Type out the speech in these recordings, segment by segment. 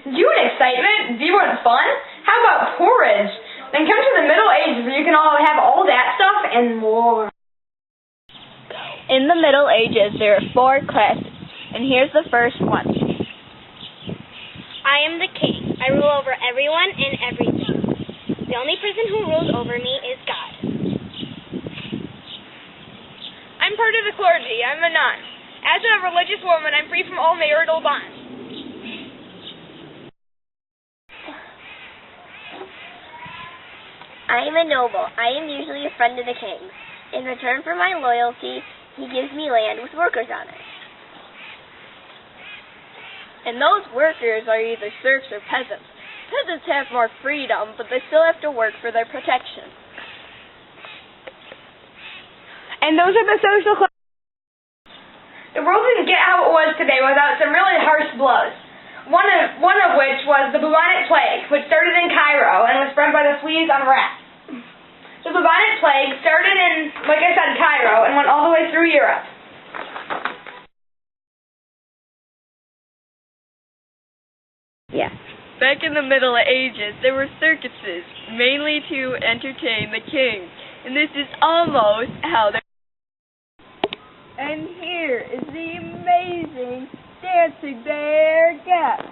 You want excitement? Do you want fun? How about porridge? Then come to the Middle Ages where you can all have all that stuff and more. In the Middle Ages, there are 4 classes, and here's the first one. I am the king. I rule over everyone and everything. The only person who rules over me is God. I'm part of the clergy. I'm a nun. As a religious woman, I'm free from all marital bonds. I am a noble. I am usually a friend of the king's. In return for my loyalty, he gives me land with workers on it. And those workers are either serfs or peasants. Peasants have more freedom, but they still have to work for their protection. And those are the social classes. The world didn't get how it was today without some really harsh blows. One of which was the bubonic plague, which started in Cairo and was spread by the fleas on rats. The bubonic plague started in, like I said, Cairo and went all the way through Europe. Yeah. Back in the Middle Ages, there were circuses, mainly to entertain the king. And this is almost how they... And here is the amazing dancing bear gap.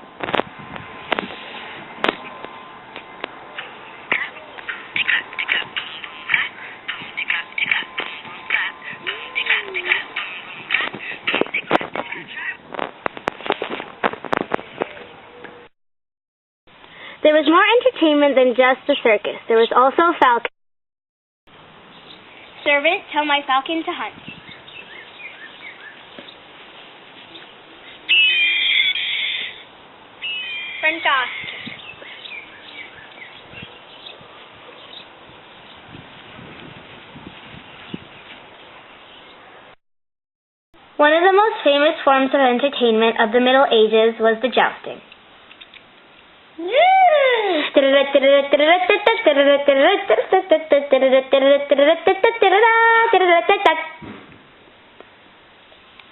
There was more entertainment than just a circus. There was also a falcon. Servant, tell my falcon to hunt. Fantastic. One of the most famous forms of entertainment of the Middle Ages was the jousting.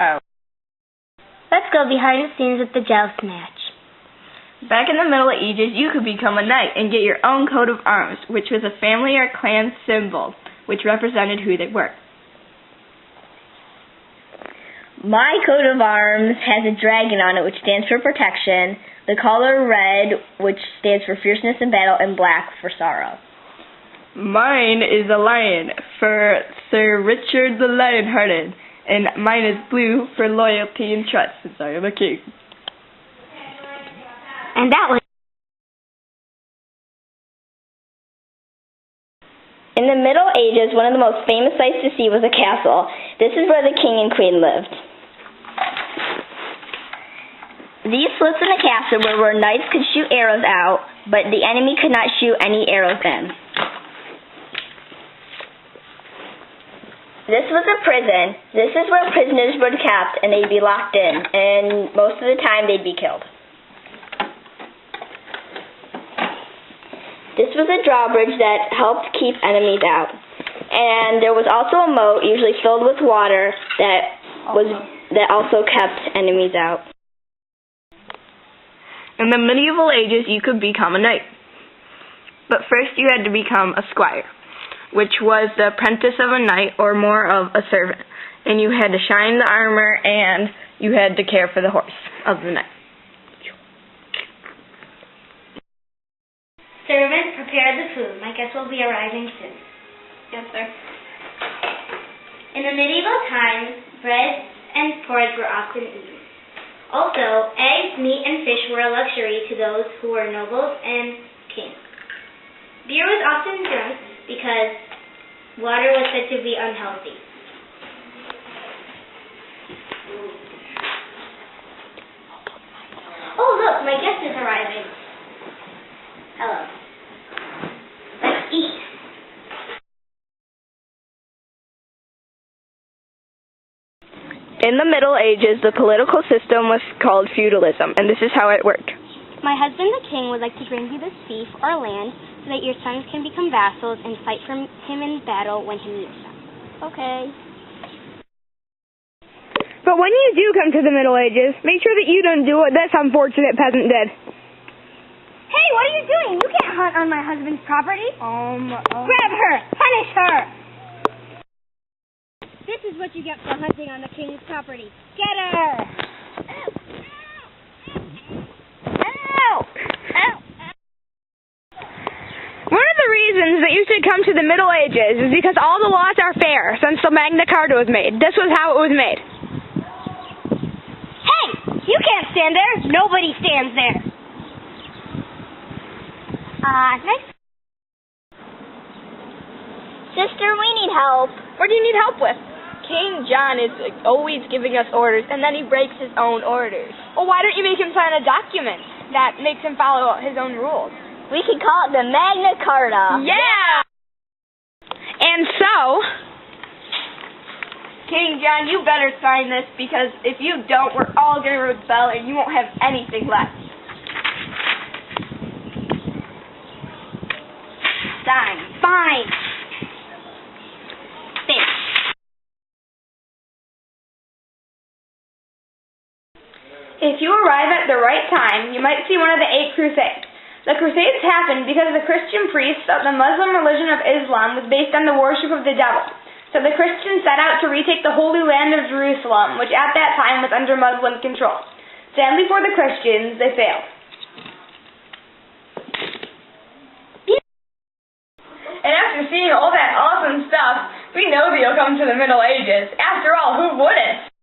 Oh. Let's go behind the scenes of the joust match. Back in the Middle Ages, you could become a knight and get your own coat of arms, which was a family or clan symbol, which represented who they were. My coat of arms has a dragon on it, which stands for protection, the color red, which stands for fierceness in battle, and black for sorrow. Mine is a lion for Sir Richard the Lionhearted, and mine is blue for loyalty and trust, since I am a king. And that was... In the Middle Ages, one of the most famous sights to see was a castle. This is where the king and queen lived. These slits in the castle were where knights could shoot arrows out, but the enemy could not shoot any arrows in. This was a prison. This is where prisoners were kept, and they'd be locked in, and most of the time they'd be killed. This was a drawbridge that helped keep enemies out. And there was also a moat, usually filled with water, that also kept enemies out. In the medieval ages, you could become a knight. But first you had to become a squire, which was the apprentice of a knight or more of a servant. And you had to shine the armor and you had to care for the horse of the knight. Servant, prepare the food. My guests will be arriving soon. Yes, sir. In the medieval times, bread and porridge were often eaten. Also, eggs, meat, and fish were a luxury to those who were nobles and kings. Beer was often drunk because water was said to be unhealthy. Oh, look, my guest is arriving. Hello. Let's eat. In the Middle Ages, the political system was called feudalism, and this is how it worked. My husband, the king, would like to grant you this fief or land so that your sons can become vassals and fight for him in battle when he needs them. Okay. But when you do come to the Middle Ages, make sure that you don't do what this unfortunate peasant did. what are you doing? You can't hunt on my husband's property. Grab her! Punish her! This is what you get for hunting on the king's property. Get her! Ow! Ow! One of the reasons that you should come to the Middle Ages is because all the laws are fair since the Magna Carta was made. This was how it was made. Hey! You can't stand there. Nobody stands there. Next. Sister, we need help. What do you need help with? King John is always giving us orders, and then he breaks his own orders. Well, why don't you make him sign a document that makes him follow his own rules? We could call it the Magna Carta. Yeah! And so, King John, you better sign this, because if you don't, we're all going to rebel, and you won't have anything left. Sign. Fine. Thanks. if you arrive at the right time, you might see one of the 8 Crusades. The Crusades happened because the Christian priests thought the Muslim religion of Islam was based on the worship of the devil. So the Christians set out to retake the Holy Land of Jerusalem, which at that time was under Muslim control. Sadly for the Christians, they failed. And after seeing all that awesome stuff, we know that you'll come to the Middle Ages. After all, who wouldn't?